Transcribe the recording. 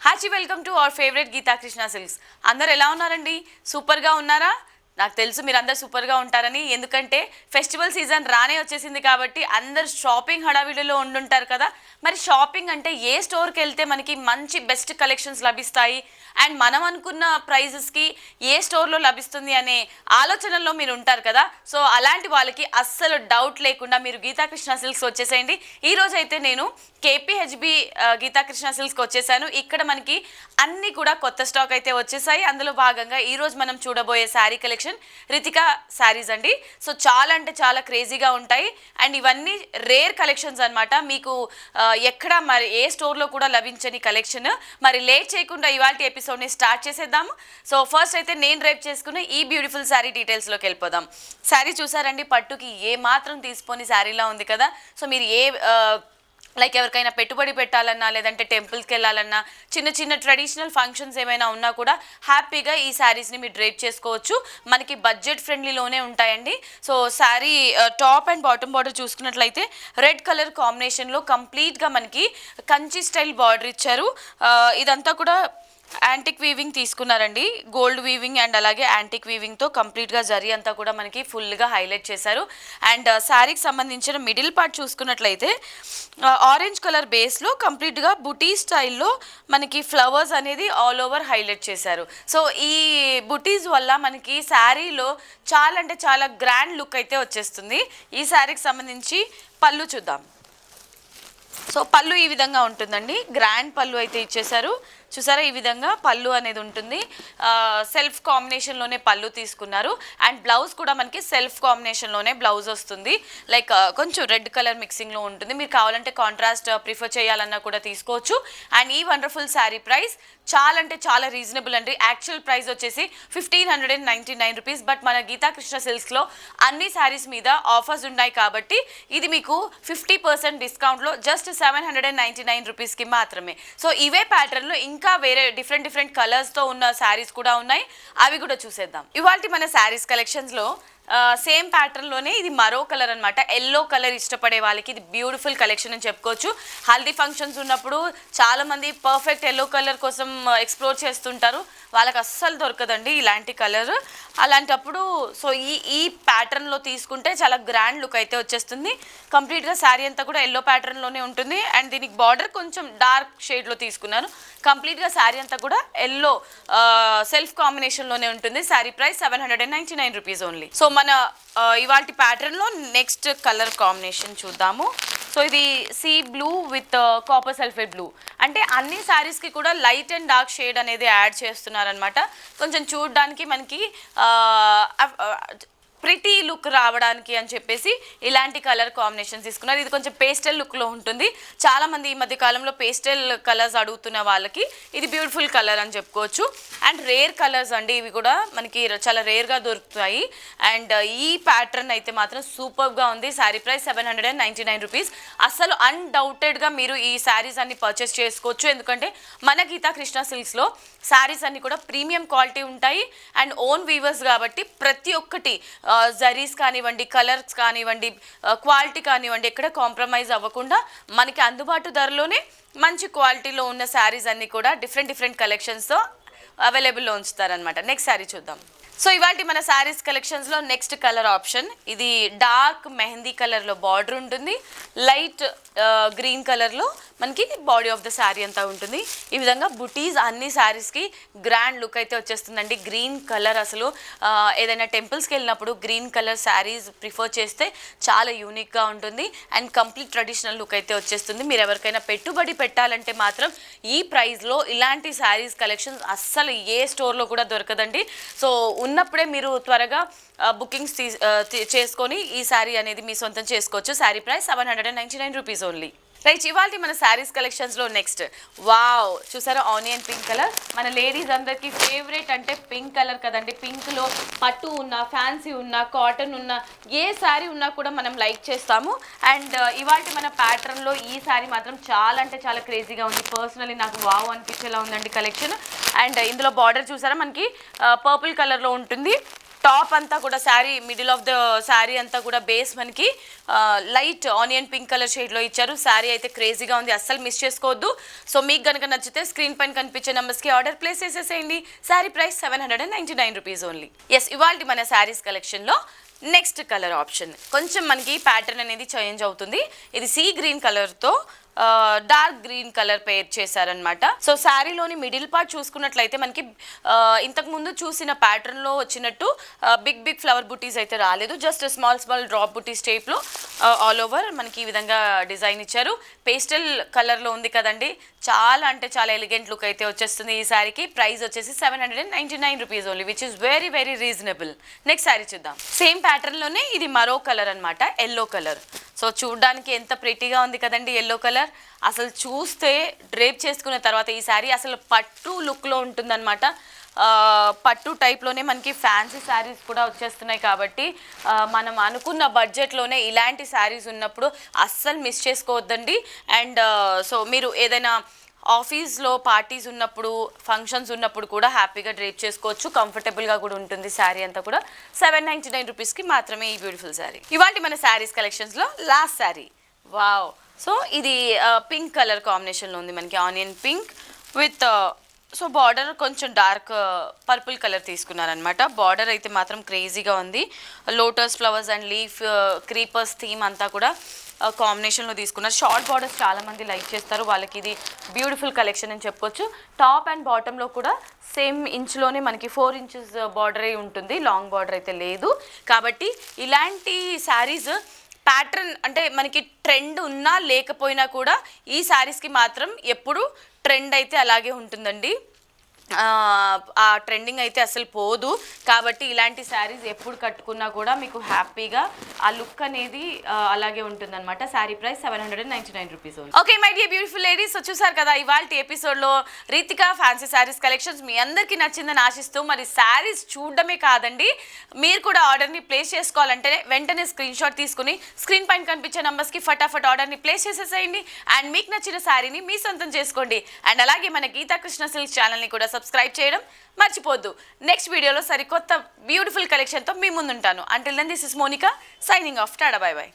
హాచి welcome to our favourite Geetha Krishna silks. అందరు ఎలా ఉన్నారండి? సూపర్గా ఉన్నారా? నాకు తెలుసు మీరు అందరు సూపర్గా ఉంటారని. ఎందుకంటే ఫెస్టివల్ సీజన్ రానే వచ్చేసింది కాబట్టి అందరు షాపింగ్ హడావిడిలో ఉండుంటారు కదా. మరి షాపింగ్ అంటే ఏ స్టోర్కి వెళ్తే మనకి మంచి బెస్ట్ కలెక్షన్స్ లభిస్తాయి అండ్ మనం అనుకున్న ప్రైజెస్కి ఏ స్టోర్లో లభిస్తుంది అనే ఆలోచనలో మీరు ఉంటారు కదా. సో అలాంటి వాళ్ళకి అస్సలు డౌట్ లేకుండా మీరు గీతా కృష్ణ సిల్క్స్ వచ్చేసేయండి. ఈరోజు అయితే నేను కేపీహెచ్బి గీతా కృష్ణ సిల్క్స్కి వచ్చేసాను. ఇక్కడ మనకి అన్నీ కూడా కొత్త స్టాక్ అయితే వచ్చేసాయి. అందులో భాగంగా ఈరోజు మనం చూడబోయే శారీ కలెక్షన్ రితికా శారీస్ అండి. సో చాలా అంటే చాలా క్రేజీగా ఉంటాయి అండ్ ఇవన్నీ రేర్ కలెక్షన్స్ అనమాట. మీకు ఎక్కడ మరి ఏ స్టోర్లో కూడా లభించని కలెక్షన్. మరి లేట్ చేయకుండా ఇవాల్టి ఎపిసోడ్ని స్టార్ట్ చేసేద్దాము. సో ఫస్ట్ అయితే నేను రేప్ చేసుకున్న ఈ బ్యూటిఫుల్ శారీ డీటెయిల్స్లోకి వెళ్ళిపోదాం. శారీ చూసారండి, పట్టుకి ఏ మాత్రం తీసుకొని శారీలా ఉంది కదా. సో మీరు లైక్ ఎవరికైనా పెట్టుబడి పెట్టాలన్నా లేదంటే టెంపుల్స్కి వెళ్ళాలన్నా చిన్న చిన్న ట్రెడిషనల్ ఫంక్షన్స్ ఏమైనా ఉన్నా కూడా హ్యాపీగా ఈ శారీస్ని మీరు డ్రేప్ చేసుకోవచ్చు. మనకి బడ్జెట్ ఫ్రెండ్లీలోనే ఉంటాయండి. So sari top and bottom border చూసుకున్నట్లయితే రెడ్ కలర్ కాంబినేషన్లో కంప్లీట్గా మనకి కంచి స్టైల్ బార్డర్ ఇచ్చారు. ఇదంతా కూడా యాంటిక్ వీవింగ్ తీసుకున్నారండి. గోల్డ్ వీవింగ్ అండ్ అలాగే యాంటిక్ వీవింగ్తో కంప్లీట్గా జరీ అంతా కూడా మనకి ఫుల్గా హైలైట్ చేశారు. అండ్ శారీకి సంబంధించిన మిడిల్ పార్ట్ చూసుకున్నట్లయితే ఆరెంజ్ కలర్ బేస్లో కంప్లీట్గా బుటీ స్టైల్లో మనకి ఫ్లవర్స్ అనేది ఆల్ ఓవర్ హైలైట్ చేశారు. సో ఈ బుటీస్ వల్ల మనకి శారీలో చాలా అంటే చాలా గ్రాండ్ లుక్ అయితే వచ్చేస్తుంది. ఈ శారీకి సంబంధించి పళ్ళు చూద్దాం. సో పళ్ళు ఈ విధంగా ఉంటుందండి. గ్రాండ్ పళ్ళు అయితే ఇచ్చేశారు. చూసారా, ఈ విధంగా పళ్ళు అనేది ఉంటుంది. సెల్ఫ్ కాంబినేషన్లోనే పళ్ళు తీసుకున్నారు అండ్ బ్లౌజ్ కూడా మనకి సెల్ఫ్ కాంబినేషన్లోనే బ్లౌజ్ వస్తుంది. లైక్ కొంచెం రెడ్ కలర్ మిక్సింగ్లో ఉంటుంది. మీరు కావాలంటే కాంట్రాస్ట్ ప్రిఫర్ చేయాలన్నా కూడా తీసుకోవచ్చు. అండ్ ఈ వండర్ఫుల్ శారీ ప్రైస్ చాలా అంటే చాలా రీజనబుల్ అండి. యాక్చువల్ ప్రైస్ వచ్చేసి 1599 రూపీస్. బట్ మన గీతా కృష్ణ సిల్క్స్లో అన్ని శారీస్ మీద ఆఫర్స్ ఉన్నాయి కాబట్టి ఇది మీకు 50% డిస్కౌంట్లో జస్ట్ 799 రూపీస్కి మాత్రమే. సో ఇవే ప్యాటర్న్లో ఇంకా వేరే డిఫరెంట్ కలర్స్తో ఉన్న శారీస్ కూడా ఉన్నాయి. అవి కూడా చూసేద్దాం. ఇవాళ మన శారీస్ కలెక్షన్స్లో సేమ్ ప్యాటర్న్లోనే ఇది మరో కలర్ అనమాట. ఎల్లో కలర్ ఇష్టపడే వాళ్ళకి ఇది బ్యూటిఫుల్ కలెక్షన్ అని చెప్పుకోవచ్చు. హల్దీ ఫంక్షన్స్ ఉన్నప్పుడు చాలామంది పర్ఫెక్ట్ ఎల్లో కలర్ కోసం ఎక్స్ప్లోర్ చేస్తుంటారు. వాళ్ళకి అస్సలు దొరకదండి ఇలాంటి కలర్. అలాంటప్పుడు సో ఈ ప్యాటర్న్లో తీసుకుంటే చాలా గ్రాండ్ లుక్ అయితే వచ్చేస్తుంది. కంప్లీట్గా శారీ అంతా కూడా ఎల్లో ప్యాటర్న్లోనే ఉంటుంది అండ్ దీనికి బార్డర్ కొంచెం డార్క్ షేడ్లో తీసుకున్నాను. కంప్లీట్గా శారీ అంతా కూడా ఎల్లో సెల్ఫ్ కాంబినేషన్లోనే ఉంటుంది. Sari price 799 rupees only. So మన ఇవాల్టి ప్యాటర్న్లో నెక్స్ట్ కలర్ కాంబినేషన్ చూద్దాము. సో ఇది sea blue with copper sulphate blue. అంటే అన్ని శారీస్కి కూడా లైట్ అండ్ డార్క్ షేడ్ అనేది యాడ్ చేస్తున్నారనమాట. కొంచెం చూడడానికి మనకి ప్రిటీ లుక్ రావడానికి అని చెప్పేసి ఇలాంటి కలర్ కాంబినేషన్స్ తీసుకున్నారు. ఇది కొంచెం పేస్టల్ లుక్లో ఉంటుంది. చాలామంది ఈ మధ్య కాలంలో పేస్టల్ కలర్స్ అడుగుతున్న వాళ్ళకి ఇది బ్యూటిఫుల్ కలర్ అని చెప్పుకోవచ్చు. అండ్ రేర్ కలర్స్ అండి, ఇవి కూడా మనకి చాలా రేర్గా దొరుకుతాయి. అండ్ ఈ ప్యాటర్న్ అయితే మాత్రం సూపర్గా ఉంది. Sari price 799 rupees. అసలు అన్డౌటెడ్గా మీరు ఈ శారీస్ అన్ని పర్చేస్ చేసుకోవచ్చు. ఎందుకంటే మన గీతా కృష్ణ సిల్క్స్లో శారీస్ అన్ని కూడా ప్రీమియం క్వాలిటీ ఉంటాయి అండ్ ఓన్ వీవర్స్ కాబట్టి ప్రతి ఒక్కటి జరీస్ కానివ్వండి, కలర్స్ కానివ్వండి, క్వాలిటీ కానివ్వండి, ఎక్కడ కాంప్రమైజ్ అవ్వకుండా మనకి అందుబాటు ధరలోనే మంచి క్వాలిటీలో ఉన్న శారీస్ అన్నీ కూడా డిఫరెంట్ కలెక్షన్స్తో అవైలబుల్లో ఉంచుతారనమాట. నెక్స్ట్ శారీ చూద్దాం. సో ఇవాళ మన శారీస్ కలెక్షన్స్లో నెక్స్ట్ కలర్ ఆప్షన్ ఇది డార్క్ మెహందీ కలర్లో బార్డర్ ఉంటుంది. లైట్ గ్రీన్ కలర్లో మనకి బాడీ ఆఫ్ ద శారీ అంతా ఉంటుంది. ఈ విధంగా బుటీస్ అన్ని శారీస్కి గ్రాండ్ లుక్ అయితే వచ్చేస్తుందండి. గ్రీన్ కలర్ అసలు ఏదైనా టెంపుల్స్కి వెళ్ళినప్పుడు గ్రీన్ కలర్ శారీస్ ప్రిఫర్ చేస్తే చాలా యూనిక్గా ఉంటుంది అండ్ కంప్లీట్ ట్రెడిషనల్ లుక్ అయితే వచ్చేస్తుంది. మీరు ఎవరికైనా పెట్టుబడి పెట్టాలంటే మాత్రం ఈ ప్రైస్లో ఇలాంటి శారీస్ కలెక్షన్స్ అస్సలు ఏ స్టోర్లో కూడా దొరకదండి. సో ఉన్నప్పుడే మీరు త్వరగా బుకింగ్స్ చేసుకొని ఈ శారీ అనేది మీ సొంతం చేసుకోవచ్చు. Sari price 799 rupees only. Right, ఇవాళ మన శారీస్ కలెక్షన్స్లో నెక్స్ట్ వావ్ చూసారా, ఆనియన్ పింక్ కలర్. మన లేడీస్ అందరికీ ఫేవరెట్ అంటే పింక్ కలర్ కదండి. పింక్లో పట్టు ఉన్న, ఫ్యాన్సీ ఉన్న, కాటన్ ఉన్న, ఏ శారీ ఉన్నా కూడా మనం లైక్ చేస్తాము. అండ్ ఇవాళ మన ప్యాటర్న్లో ఈ శారీ మాత్రం చాలా అంటే చాలా క్రేజీగా ఉంది. పర్సనలీ నాకు వావ్ అనిపించేలా ఉందండి కలెక్షన్. అండ్ ఇందులో బార్డర్ చూసారా మనకి పర్పుల్ కలర్లో ఉంటుంది. టాప్ అంతా కూడా sari middle of the sari అంతా కూడా బేస్ మనకి లైట్ ఆనియన్ పింక్ కలర్ షేడ్లో ఇచ్చారు. శారీ అయితే క్రేజీగా ఉంది, అస్సలు మిస్ చేసుకోవద్దు. సో మీకు కనుక నచ్చితే స్క్రీన్ పైన కనిపించే నెంబర్స్కి ఆర్డర్ ప్లేస్ చేసేసేయండి. Sari price 799 rupees only. Yes, ఇవాళ మన శారీస్ కలెక్షన్లో నెక్స్ట్ కలర్ ఆప్షన్ కొంచెం మనకి ప్యాటర్న్ అనేది చేంజ్ అవుతుంది. ఇది సీ గ్రీన్ కలర్తో డార్క్ గ్రీన్ కలర్ పేర్ చేశారనమాట. సో శారీలోని మిడిల్ పార్ట్ చూసుకున్నట్లయితే మనకి ఇంతకు ముందు చూసిన ప్యాటర్న్లో వచ్చినట్టు బిగ్ ఫ్లవర్ బుటీస్ అయితే రాలేదు. జస్ట్ స్మాల్ డ్రాప్ బుటీస్ టైప్లో ఆల్ ఓవర్ మనకి ఈ విధంగా డిజైన్ ఇచ్చారు. పేస్టల్ కలర్లో ఉంది కదండి, చాలా అంటే చాలా ఎలిగెంట్ లుక్ అయితే వచ్చేస్తుంది ఈ శారీకి. ప్రైస్ వచ్చేసి 799 rupees only, which is very reasonable. Next sari చూద్దాం. సేమ్ ప్యాటర్న్లోనే ఇది మరో కలర్ అనమాట, ఎల్లో కలర్. సో చూడడానికి ఎంత ప్రిటీగా ఉంది కదండి ఎల్లో కలర్. అసలు చూస్తే డ్రేప్ చేసుకున్న తర్వాత ఈ శారీ అసలు పట్టు లుక్లో ఉంటుందన్నమాట. పట్టు టైప్లోనే మనకి ఫ్యాన్సీ శారీస్ కూడా వచ్చేస్తున్నాయి కాబట్టి మనం అనుకున్న బడ్జెట్లోనే ఇలాంటి శారీస్ ఉన్నప్పుడు అస్సలు మిస్ చేసుకోవద్దండి. అండ్ సో మీరు ఏదైనా ఆఫీస్లో పార్టీస్ ఉన్నప్పుడు, ఫంక్షన్స్ ఉన్నప్పుడు కూడా హ్యాపీగా డ్రేప్ చేసుకోవచ్చు, కంఫర్టబుల్గా కూడా ఉంటుంది. శారీ అంతా కూడా 799 రూపీస్కి మాత్రమే ఈ బ్యూటిఫుల్ శారీ. ఇవాళ మన శారీస్ కలెక్షన్స్లో లాస్ట్ శారీ, వావ్. సో ఇది పింక్ కలర్ కాంబినేషన్లో ఉంది మనకి, onion pink with so border కొంచెం డార్క్ పర్పుల్ కలర్ తీసుకున్నారనమాట. బార్డర్ అయితే మాత్రం క్రేజీగా ఉంది. Lotus flowers and leaf creepers theme అంతా కూడా కాంబినేషన్లో తీసుకున్నారు. షార్ట్ బార్డర్స్ చాలామంది లైక్ చేస్తారు, వాళ్ళకి ఇది బ్యూటిఫుల్ కలెక్షన్ అని చెప్పుకోవచ్చు. టాప్ అండ్ బాటంలో కూడా సేమ్ ఇంచ్లోనే మనకి 4 ఇంచెస్ బార్డరే ఉంటుంది, లాంగ్ బార్డర్ అయితే లేదు. కాబట్టి ఇలాంటి శారీస్ ప్యాటర్న్ అంటే మనకి ట్రెండ్ ఉన్నా లేకపోయినా కూడా ఈ శారీస్కి మాత్రం ఎప్పుడు ట్రెండ్ అయితే అలాగే ఉంటుందండి. ఆ ట్రెండింగ్ అయితే అసలు పోదు. కాబట్టి ఇలాంటి శారీస్ ఎప్పుడు కట్టుకున్నా కూడా మీకు హ్యాపీగా ఆ లుక్ అనేది అలాగే ఉంటుందన్నమాట. Sari price 799 rupees. Okay my dear beautiful ladies, చూసారు కదా ఇవాళ ఎపిసోడ్లో రీతికా ఫ్యాన్సీ శారీస్ కలెక్షన్స్. మీ అందరికీ నచ్చిందని ఆశిస్తూ, మరి శారీస్ చూడడమే కాదండి, మీరు కూడా ఆర్డర్ని ప్లేస్ చేసుకోవాలంటే వెంటనే స్క్రీన్ షాట్ తీసుకుని స్క్రీన్ పైన కనిపించే నెంబర్స్కి ఫటాఫట్ ఆర్డర్ని ప్లేస్ చేసేసేయండి. అండ్ మీకు నచ్చిన శారీని మీ సొంతం చేసుకోండి. అండ్ అలాగే మన గీతా కృష్ణ సిల్క్స్ ఛానల్ని కూడా సబ్స్క్రైబ్ చేయడం మర్చిపోద్దు. నెక్స్ట్ వీడియోలో సరికొత్త బ్యూటిఫుల్ కలెక్షన్తో మీ ముందుంటాను. Until then this is Monica signing off. Tata, bye by.